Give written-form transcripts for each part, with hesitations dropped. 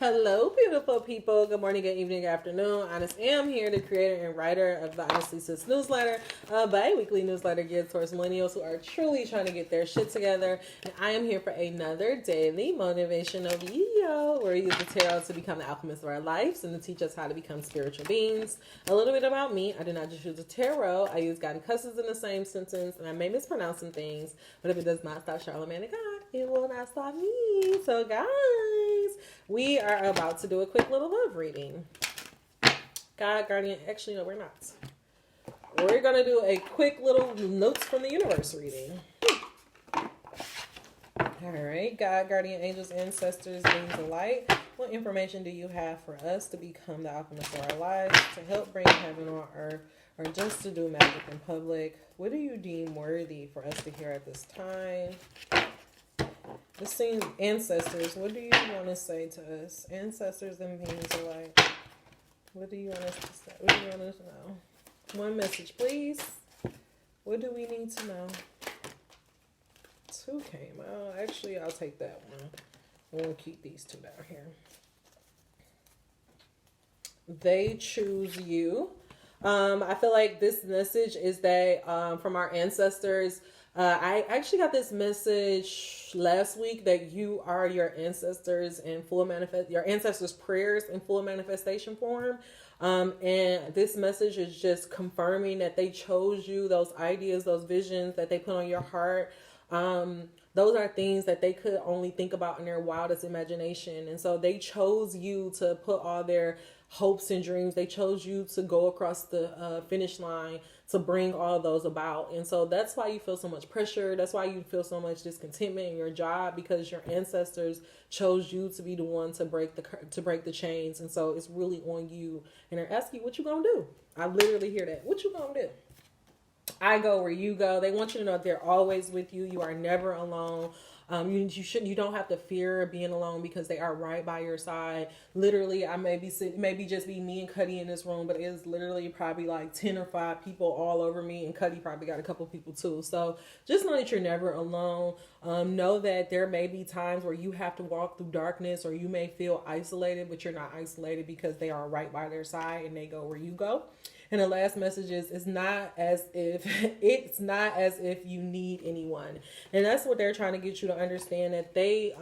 Hello, beautiful people. Good morning, good evening, good afternoon. Honest Am here, the creator and writer of the Honestly Sis newsletter, a bi-weekly newsletter geared towards millennials who are truly trying to get their shit together. And I am here for another daily motivational video where we use the tarot to become the alchemists of our lives and to teach us how to become spiritual beings. A little bit about me. I do not just use the tarot. I use God and cusses in the same sentence, and I may mispronounce some things, but if it does not stop Charlamagne and God, it will not stop me. So guys, we are about to do a quick little love reading. God, Guardian, actually, no, we're not. We're going to do a quick little notes from the universe reading. All right, God, Guardian, Angels, Ancestors, Beings of Light. What information do you have for us to become the alchemist of our lives, to help bring heaven on earth, or just to do magic in public? What do you deem worthy for us to hear at this time? This seems ancestors. What do you want to say to us? Ancestors and beings alike. What do you want us to say? What do you want us to know? One message, please. What do we need to know? Two came out. Actually, I'll take that one. We'll keep these two down here. They choose you. I feel like this message is that from our ancestors. I actually got this message last week that you are your ancestors in full your ancestors' prayers in full manifestation form. And this message is just confirming that they chose you, those ideas, those visions that they put on your heart. Those are things that they could only think about in their wildest imagination. And so they chose you to put all their hopes and dreams. They chose you to go across the finish line to bring all those about. And so that's why you feel so much pressure. That's why you feel so much discontentment in your job, because your ancestors chose you to be the one to break the chains. And so it's really on you. And they're asking you, what you gonna do? I literally hear that. What you gonna do? I go where you go. They want you to know that they're always with you. You are never alone. You don't have to fear being alone because they are right by your side. Literally, I maybe just be me and Cuddy in this room, but it is literally probably like 10 or 5 people all over me, and Cuddy probably got a couple people too. So just know that you're never alone. Know that there may be times where you have to walk through darkness, or you may feel isolated, but you're not isolated because they are right by their side and they go where you go. And the last message is, it's not as if you need anyone. And that's what they're trying to get you to understand, that they,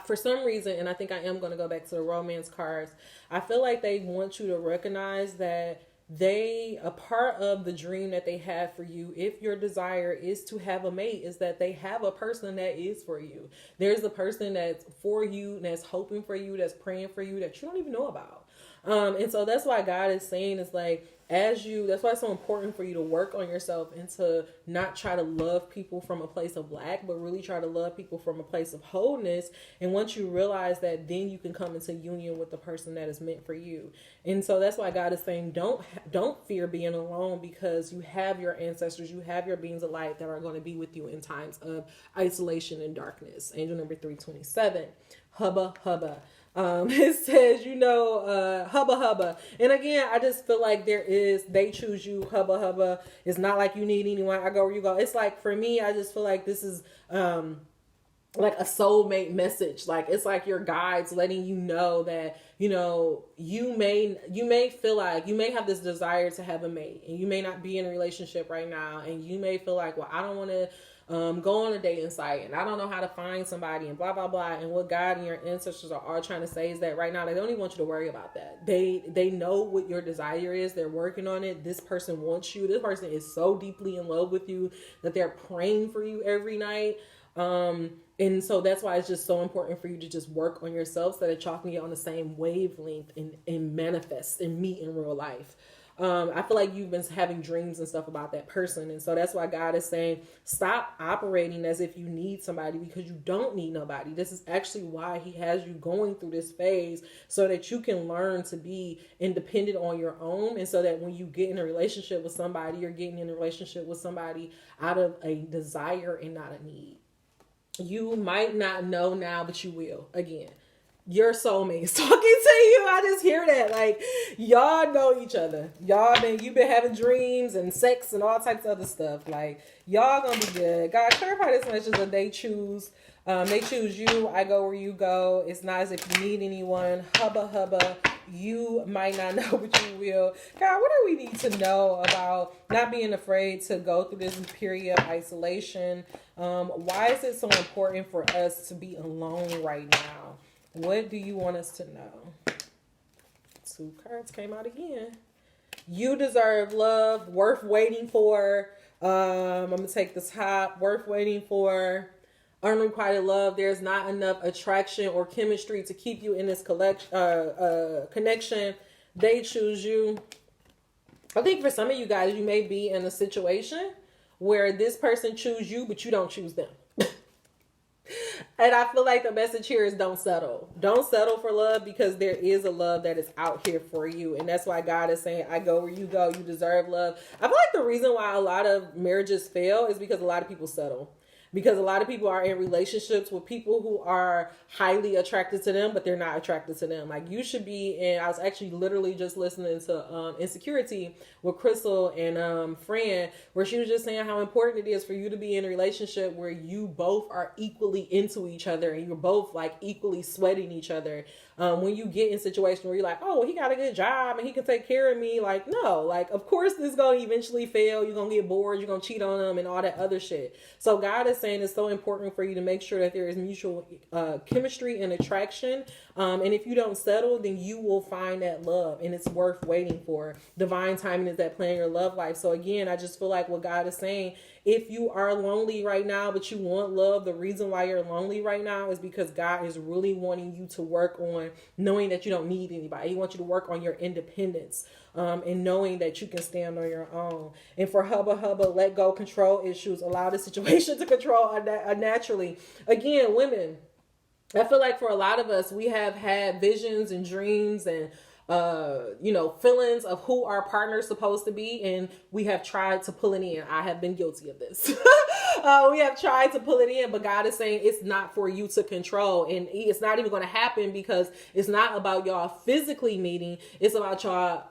for some reason, and I think I am going to go back to the romance cards, I feel like they want you to recognize that a part of the dream that they have for you, if your desire is to have a mate, is that they have a person that is for you. There's a person that's for you, that's hoping for you, that's praying for you, that you don't even know about. And so that's why God is saying, is like, that's why it's so important for you to work on yourself and to not try to love people from a place of lack, but really try to love people from a place of wholeness. And once you realize that, then you can come into union with the person that is meant for you. And so that's why God is saying, don't fear being alone, because you have your ancestors, you have your beings of light that are going to be with you in times of isolation and darkness. Angel number 327, hubba hubba. It says, hubba hubba. And again, I just feel like they choose you, hubba hubba. It's not like you need anyone. I go where you go. It's like, for me, I just feel like this is, like a soulmate message. Like, it's like your guides letting you know that, you may feel like you may have this desire to have a mate, and you may not be in a relationship right now. And you may feel like, well, I don't want to, go on a dating site, and I don't know how to find somebody, and blah, blah, blah. And what God and your ancestors are all trying to say is that right now, they don't even want you to worry about that. They know what your desire is. They're working on it. This person wants you. This person is so deeply in love with you that they're praying for you every night. And so that's why it's just so important for you to just work on yourself so that y'all can get on the same wavelength and manifest and meet in real life. I feel like you've been having dreams and stuff about that person. And so that's why God is saying, stop operating as if you need somebody, because you don't need nobody. This is actually why he has you going through this phase, so that you can learn to be independent on your own. And so that when you get in a relationship with somebody, you're getting in a relationship with somebody out of a desire and not a need. You might not know now, but you will. Again, your soulmates talking to you. I just hear that. Like, y'all know each other. You've been having dreams and sex and all types of other stuff. Like, y'all gonna be good. God, clarify this message that they choose you. I go where you go. It's not as if you need anyone. Hubba hubba. You might not know, but you will. God, what do we need to know about not being afraid to go through this period of isolation? Why is it so important for us to be alone right now? What do you want us to know? 2 cards came out again. You deserve love, worth waiting for. I'm going to take the top. Worth waiting for. Unrequited love. There's not enough attraction or chemistry to keep you in this connection. They choose you. I think for some of you guys, you may be in a situation where this person choose you, but you don't choose them. And I feel like the message here is don't settle. Don't settle for love, because there is a love that is out here for you. And that's why God is saying, I go where you go. You deserve love. I feel like the reason why a lot of marriages fail is because a lot of people settle. Because a lot of people are in relationships with people who are highly attracted to them, but they're not attracted to them. Like, you should be in, I was actually literally just listening to Insecurity with Crystal and Fran, where she was just saying how important it is for you to be in a relationship where you both are equally into each other and you're both like equally sweating each other. When you get in a situation where you're like, oh, he got a good job and he can take care of me. Like, no, like, of course this is going to eventually fail. You're going to get bored. You're going to cheat on them and all that other shit. So God is saying it's so important for you to make sure that there is mutual chemistry and attraction. And if you don't settle, then you will find that love, and it's worth waiting for. Divine timing is that plan your love life. So again, I just feel like what God is saying, if you are lonely right now, but you want love, the reason why you're lonely right now is because God is really wanting you to work on knowing that you don't need anybody. He wants you to work on your independence, and knowing that you can stand on your own. And for hubba hubba, let go, control issues, allow the situation to control naturally. Again, women, I feel like for a lot of us, we have had visions and dreams and feelings of who our partner is supposed to be, and we have tried to pull it in. I have been guilty of this. We have tried to pull it in, but God is saying it's not for you to control, and it's not even going to happen, because it's not about y'all physically meeting. It's about y'all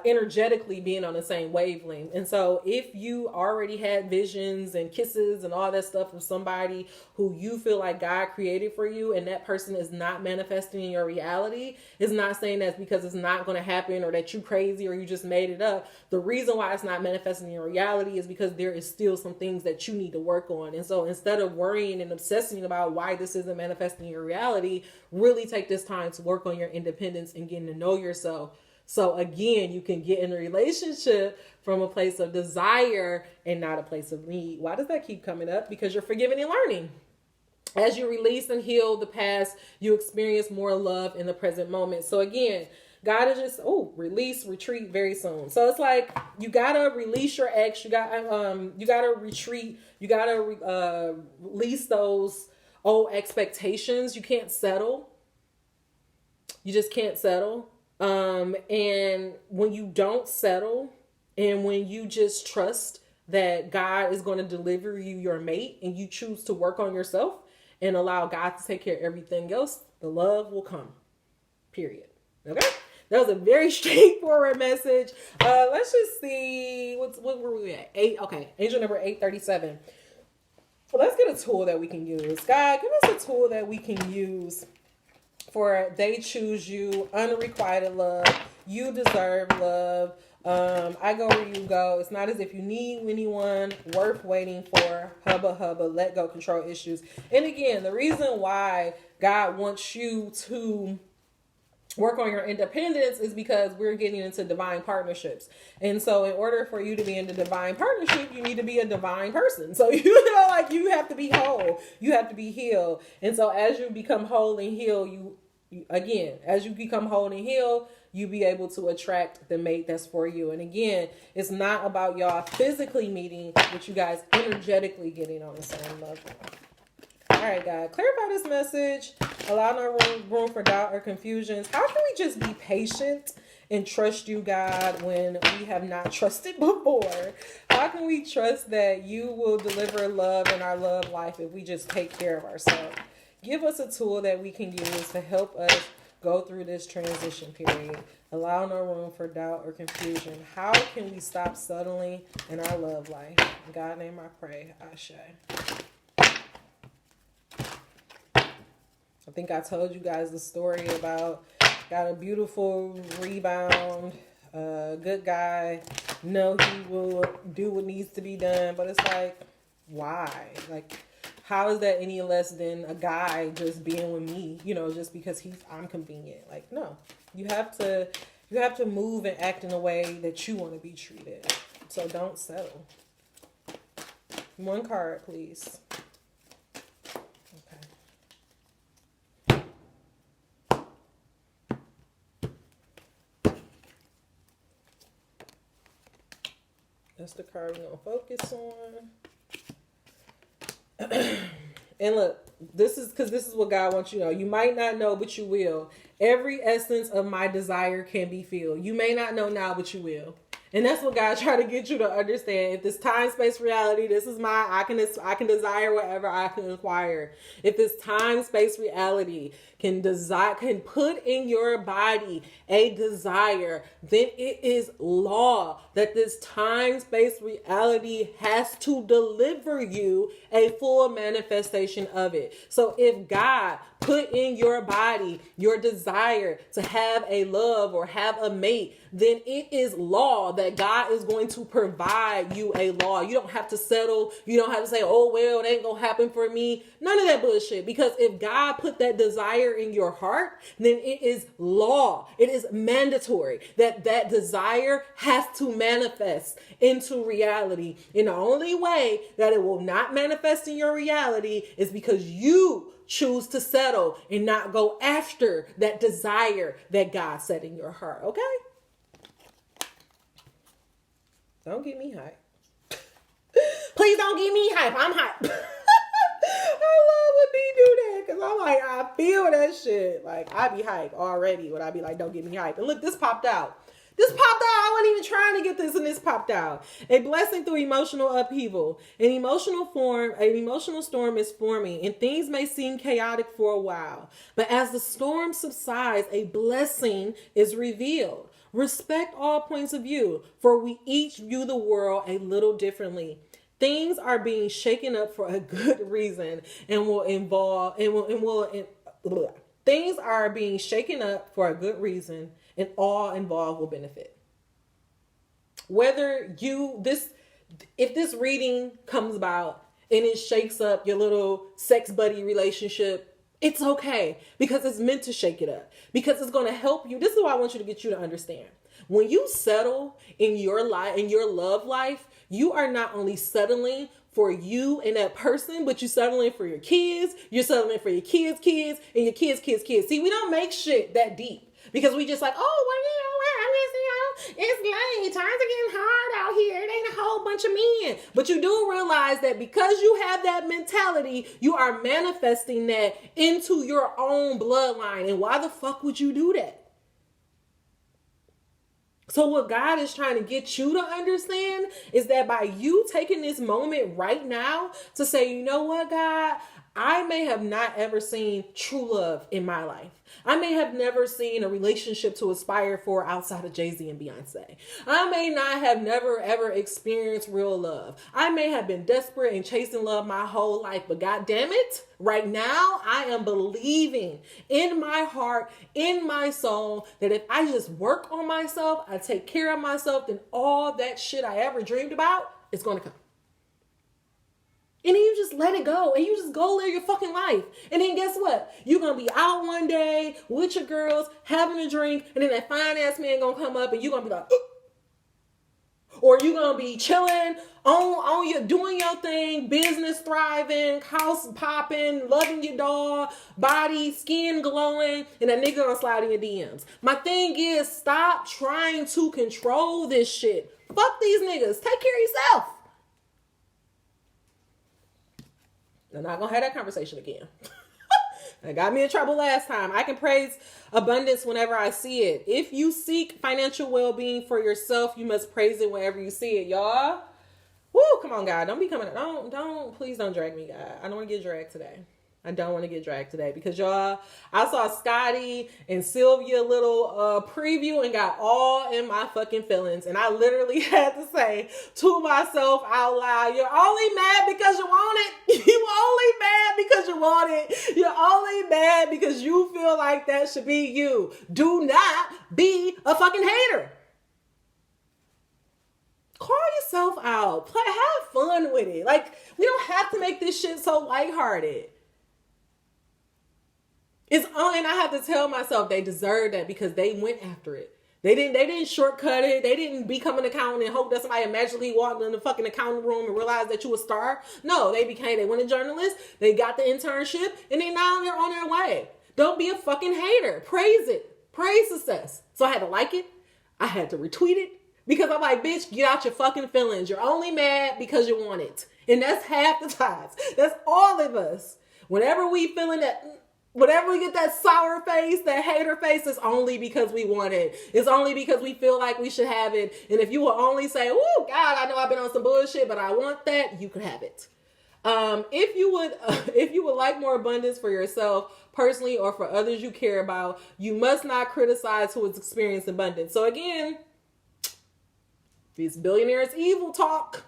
energetically being on the same wavelength. And so if you already had visions and kisses and all that stuff with somebody who you feel like God created for you, and that person is not manifesting in your reality, it's not saying that's because it's not going to happen or that you crazy or you just made it up. The reason why it's not manifesting in your reality is because there is still some things that you need to work on. And so instead of worrying and obsessing about why this isn't manifesting in your reality, really take this time to work on your independence and getting to know yourself. So again, you can get in a relationship from a place of desire and not a place of need. Why does that keep coming up? Because you're forgiving and learning. As you release and heal the past, you experience more love in the present moment. So again, God is just, release, retreat very soon. So it's like, you gotta release your ex. You gotta retreat. You gotta release those old expectations. You can't settle. You just can't settle. And when you don't settle, and when you just trust that God is going to deliver you your mate, and you choose to work on yourself and allow God to take care of everything else, the love will come. Period. Okay? That was a very straightforward message. Let's just see. What were we at? 8. Okay. Angel number 837. Well, let's get a tool that we can use. God, give us a tool that we can use for they choose you, unrequited love. You deserve love. I go where you go. It's not as if you need anyone, worth waiting for, hubba hubba, let go, control issues. And again, the reason why God wants you to work on your independence is because we're getting into divine partnerships. And so in order for you to be in the divine partnership, you need to be a divine person. So, you have to be whole. You have to be healed. And so as you become whole and healed, as you become whole and healed, you be able to attract the mate that's for you. And again, it's not about y'all physically meeting, but you guys energetically getting on the same level. All right, God, clarify this message. Allow no room for doubt or confusions. How can we just be patient and trust you, God, when we have not trusted before? How can we trust that you will deliver love in our love life if we just take care of ourselves? give us a tool that we can use to help us go through this transition period. Allow no room for doubt or confusion. How can we stop settling in our love life? In God's name I pray. Ashe. I think I told you guys the story about got a beautiful rebound, good guy. Know he will do what needs to be done, but it's like, why? Like, how is that any less than a guy just being with me? You know, just because I'm convenient. Like, no, you have to move and act in a way that you want to be treated. So don't settle. One card, please. That's the card we're going to focus on. And look, this is what God wants you to know. You might not know, but you will. Every essence of my desire can be filled. You may not know now, but you will. And that's what God trying to get you to understand. If this time, space, reality, this is I can desire whatever I can acquire. If this time, space, reality can put in your body a desire, then it is law that this time, space, reality has to deliver you a full manifestation of it. So if God put in your body your desire to have a love or have a mate, then it is law that God is going to provide you a law. You don't have to settle. You don't have to say, oh, well, it ain't going to happen for me. None of that bullshit. Because if God put that desire in your heart, then it is law. It is mandatory that that desire has to manifest into reality. And the only way that it will not manifest in your reality is because you choose to settle and not go after that desire that God set in your heart. Okay? Don't get me hype. Please don't get me hype. I'm hype. I love when they do that because I'm like, I feel that shit. Like, I be hype already when I be like, don't get me hype. And look, this popped out. This popped out. I wasn't even trying to get this, and this popped out. A blessing through emotional upheaval. An emotional storm is forming, and things may seem chaotic for a while. But as the storm subsides, a blessing is revealed. Respect all points of view, for we each view the world a little differently. Things are being shaken up for a good reason things are being shaken up for a good reason, and all involved will benefit. If this reading comes about and it shakes up your little sex buddy relationship, it's okay, because it's meant to shake it up, because it's going to help you. This is what I want you to understand. When you settle in your life, in your love life, you are not only settling for you and that person, but you're settling for your kids. You're settling for your kids' kids and your kids' kids' kids. See, we don't make shit that deep because we just like, oh, well, it's late. Times are getting hard out here. It ain't a whole bunch of men. But you do realize that because you have that mentality, you are manifesting that into your own bloodline. And why the fuck would you do that? So what God is trying to get you to understand is that by you taking this moment right now to say, you know what, God, I may have not ever seen true love in my life. I may have never seen a relationship to aspire for outside of Jay-Z and Beyonce. I may not have never ever experienced real love. I may have been desperate and chasing love my whole life, but God damn it, right now I am believing in my heart, in my soul, that if I just work on myself, I take care of myself, then all that shit I ever dreamed about is going to come. And then you just let it go and you just go live your fucking life. And then guess what? You're going to be out one day with your girls having a drink, and then that fine ass man going to come up and you're going to be like, ugh. Or you're going to be chilling on your, doing your thing, business thriving, house popping, loving your dog, body, skin glowing, and that nigga going to slide in your DMs. My thing is, stop trying to control this shit. Fuck these niggas. Take care of yourself. I'm not going to have that conversation again. That got me in trouble last time. I can praise abundance whenever I see it. If you seek financial well-being for yourself, you must praise it whenever you see it, y'all. Woo, come on, God. Don't be coming. Please don't drag me, God. I don't want to get dragged today. I don't want to get dragged today because y'all, I saw Scotty and Sylvia little preview and got all in my fucking feelings. And I literally had to say to myself out loud, you're only mad because you want it. You only mad because you want it. You're only mad because you feel like that should be you. Do not be a fucking hater. Call yourself out. Play, have fun with it. Like, we don't have to make this shit so lighthearted. It's on, and I have to tell myself they deserve that because they went after it. They didn't shortcut it. They didn't become an accountant and hope that somebody magically walked in the fucking accounting room and realized that you a star. No, they went a journalist. They got the internship, and they're on their way. Don't be a fucking hater. Praise it. Praise success. So I had to like it. I had to retweet it because I'm like, bitch, get out your fucking feelings. You're only mad because you want it. And that's half the times. That's all of us. Whenever we feeling that... Whenever we get that sour face, that hater face, it's only because we want it. It's only because we feel like we should have it. And if you will only say, oh, God, I know I've been on some bullshit, but I want that, you can have it. If you would like more abundance for yourself personally or for others you care about, you must not criticize who has experienced abundance. So again, these billionaires evil talk.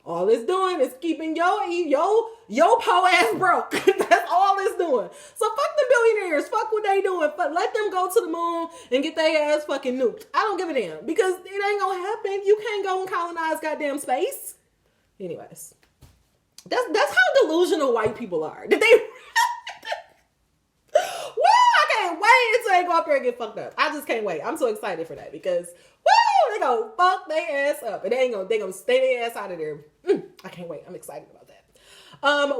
All it's doing is keeping your po ass broke. That's all it's doing. So fuck the billionaires. Fuck what they doing. But let them go to the moon and get their ass fucking nuked. I don't give a damn because it ain't gonna happen. You can't go and colonize goddamn space. Anyways, that's how delusional white people are. Did they? Woo! I can't wait until they go up there and get fucked up. I just can't wait. I'm so excited for that because woo, they gonna fuck their ass up and they gonna stay their ass out of there. I can't wait. I'm excited about that.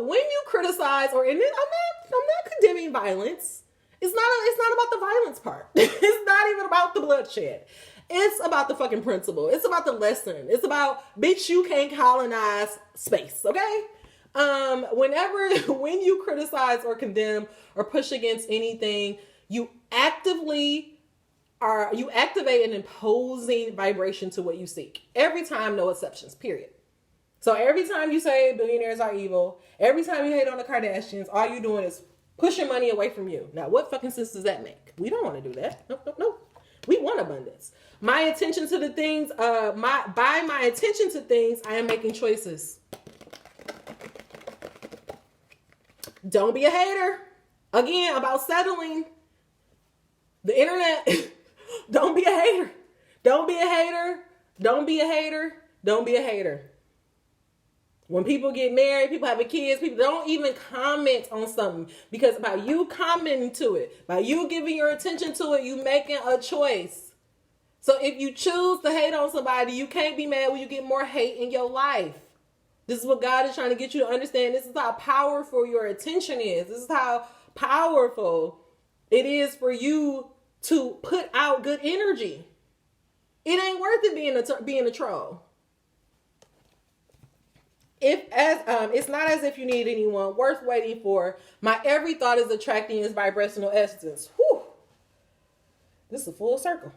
When you criticize I'm not condemning violence. It's not about the violence part. It's not even about the bloodshed. It's about the fucking principle. It's about the lesson. It's about, bitch, you can't colonize space. Okay. When you criticize or condemn or push against anything, you activate an imposing vibration to what you seek. Every time, no exceptions, period. So every time you say billionaires are evil, every time you hate on the Kardashians, all you're doing is pushing money away from you. Now, what fucking sense does that make? We don't want to do that. Nope. We want abundance. My attention to the things, by my attention to things, I am making choices. Don't be a hater. Again, about settling. The internet. Don't be a hater. Don't be a hater. Don't be a hater. Don't be a hater. When people get married, people having kids, people don't even comment on something because by you commenting to it, by you giving your attention to it, you making a choice. So if you choose to hate on somebody, you can't be mad when you get more hate in your life. This is what God is trying to get you to understand. This is how powerful your attention is. This is how powerful it is for you to put out good energy. It ain't worth it being a troll. It's not as if you need anyone worth waiting for. My every thought is attracting his vibrational essence. Whew. This is a full circle.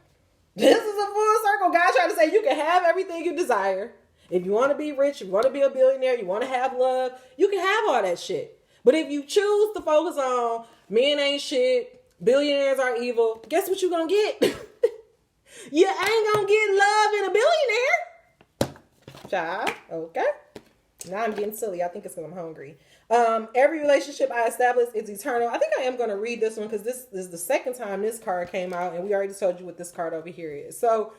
This is a full circle. God trying to say you can have everything you desire. If you want to be rich, you want to be a billionaire, you want to have love, you can have all that shit. But if you choose to focus on men ain't shit, billionaires are evil, guess what you're going to get? You ain't going to get love in a billionaire. Child, okay. Now I'm getting silly. I think it's because I'm hungry. Every relationship I establish is eternal. I think I am going to read this one because this is the second time this card came out and we already told you what this card over here is. So,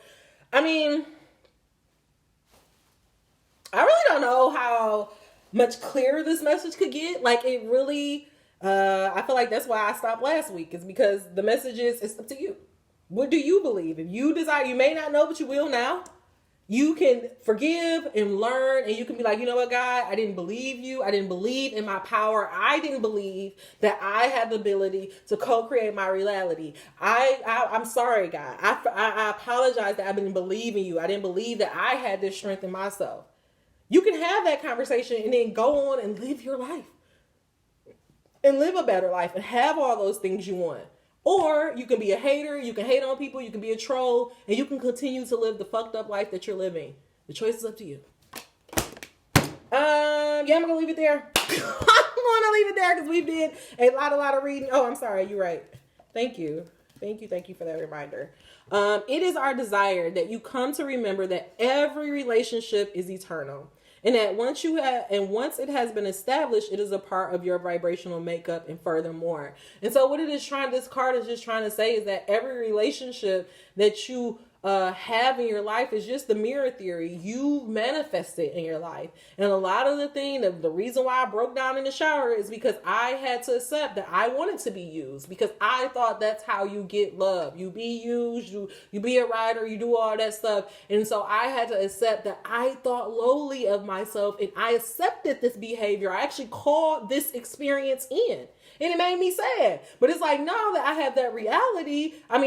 I mean, I really don't know how much clearer this message could get. Like it really, I feel like that's why I stopped last week is because the message is, it's up to you. What do you believe? If you desire, you may not know, but you will now. You can forgive and learn and you can be like, you know what, God, I didn't believe you. I didn't believe in my power. I didn't believe that I had the ability to co-create my reality. I'm sorry, God. I apologize that I didn't believe in you. I didn't believe that I had this strength in myself. You can have that conversation and then go on and live your life and live a better life and have all those things you want. Or you can be a hater, you can hate on people, you can be a troll, and you can continue to live the fucked up life that you're living. The choice is up to you. I'm gonna leave it there. I'm going to leave it there because we did a lot of reading. Oh, I'm sorry. You're right. Thank you. Thank you for that reminder. It is our desire that you come to remember that every relationship is eternal. And that once it has been established, it is a part of your vibrational makeup and furthermore. And so what this card is just trying to say is that every relationship that you have in your life is just the mirror theory. You manifest it in your life. And a lot of the reason why I broke down in the shower is because I had to accept that I wanted to be used, because I thought that's how you get love. You be used, you be a writer, you do all that stuff. And so I had to accept that I thought lowly of myself, and I accepted this behavior. I actually called this experience in. And it made me sad. But it's like, now that I have that reality, I'm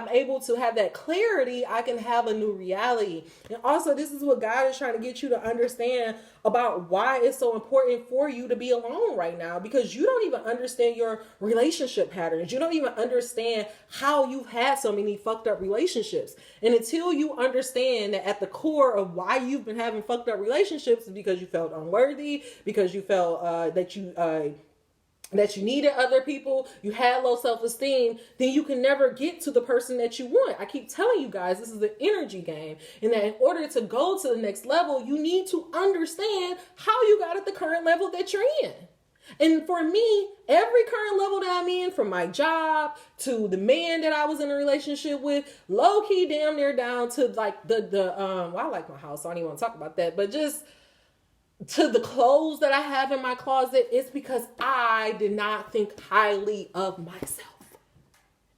able to have that clarity, I can have a new reality. And also, this is what God is trying to get you to understand about why it's so important for you to be alone right now, because you don't even understand your relationship patterns. You don't even understand how you've had so many fucked up relationships. And until you understand that at the core of why you've been having fucked up relationships is because you felt unworthy, because you felt that you needed other people, you had low self-esteem, then you can never get to the person that you want. I keep telling you guys, this is an energy game. And that in order to go to the next level, you need to understand how you got at the current level that you're in. And for me, every current level that I'm in, from my job to the man that I was in a relationship with, low key damn near down to like I like my house, so I don't even want to talk about that, but just to the clothes that I have in my closet, it's because I did not think highly of myself.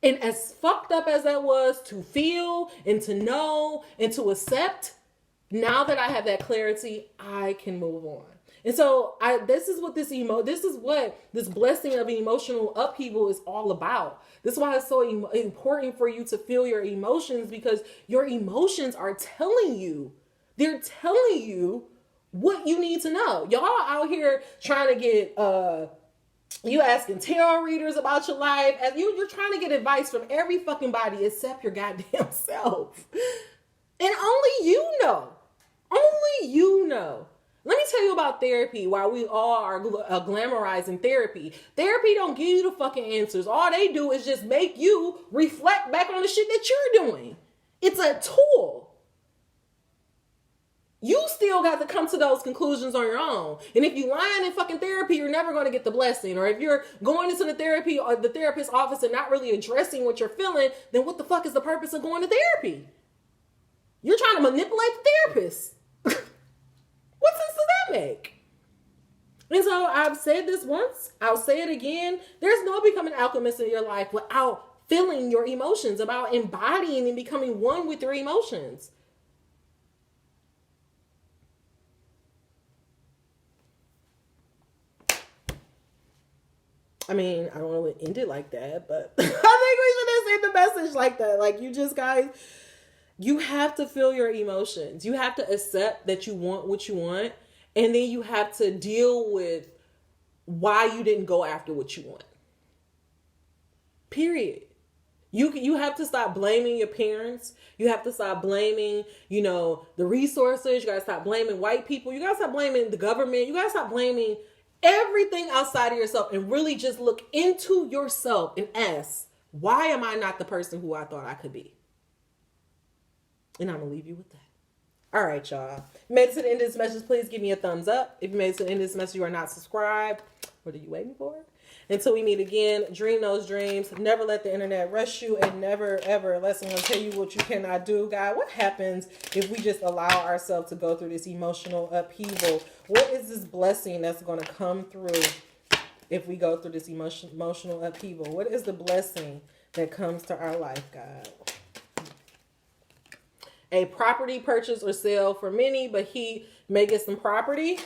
And as fucked up as that was to feel and to know and to accept, now that I have that clarity, I can move on. And so this is what this blessing of emotional upheaval is all about. This is why it's so important for you to feel your emotions, because your emotions are telling you. They're telling you what you need to know. Y'all out here trying to get you asking tarot readers about your life, and you're trying to get advice from every fucking body except your goddamn self. And only you know. Only you know. Let me tell you about therapy. While we all are glamorizing therapy, therapy don't give you the fucking answers. All they do is just make you reflect back on the shit that you're doing. It's a tool. You still got to come to those conclusions on your own. And if you lying in fucking therapy, you're never going to get the blessing. Or if you're going into the therapy or the therapist's office and not really addressing what you're feeling, then what the fuck is the purpose of going to therapy? You're trying to manipulate the therapist. What sense does that make? And so I've said this once, I'll say it again. There's no becoming an alchemist in your life without feeling your emotions, about embodying and becoming one with your emotions. I mean, I don't know what ended like that, but I think we should have said the message like that. Like, you have to feel your emotions. You have to accept that you want what you want. And then you have to deal with why you didn't go after what you want. Period. You have to stop blaming your parents. You have to stop blaming, the resources. You got to stop blaming white people. You got to stop blaming the government. You got to stop blaming everything outside of yourself and really just look into yourself and ask, why am I not the person who I thought I could be? And I'm going to leave you with that. All right, y'all. If you made it to the end of this message, please give me a thumbs up. If you made it to the end of this message, you are not subscribed. What are you waiting for? Until we meet again, dream those dreams. Never let the internet rush you, and never, ever let someone tell you what you cannot do. God, what happens if we just allow ourselves to go through this emotional upheaval? What is this blessing that's going to come through if we go through this emotional upheaval? What is the blessing that comes to our life, God? A property purchase or sale for many, but he may get some property.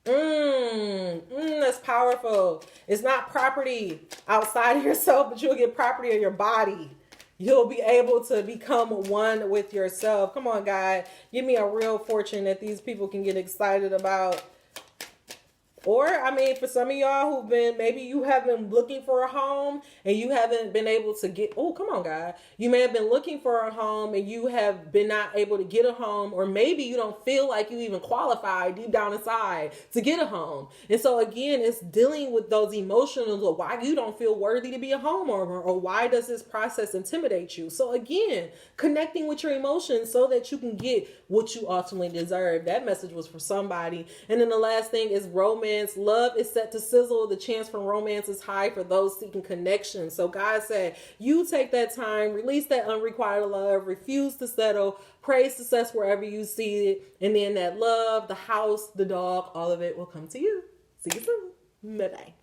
That's powerful. It's not property outside of yourself, but you'll get property in your body. You'll be able to become one with yourself. Come on, God. Give me a real fortune that these people can get excited about. Or, I mean, for some of y'all who've been, maybe you have been looking for a home and you haven't been able to get, oh, come on, God. You may have been looking for a home and you have been not able to get a home, or maybe you don't feel like you even qualify deep down inside to get a home. And so, again, it's dealing with those emotions of why you don't feel worthy to be a homeowner, or why does this process intimidate you? So, again, connecting with your emotions so that you can get what you ultimately deserve. That message was for somebody. And then the last thing is romance. Love is set to sizzle. The chance for romance is high for those seeking connection. So God said, you take that time, release that unrequited love, refuse to settle, praise success wherever you see it. And then that love, the house, the dog, all of it will come to you. See you soon. Bye-bye.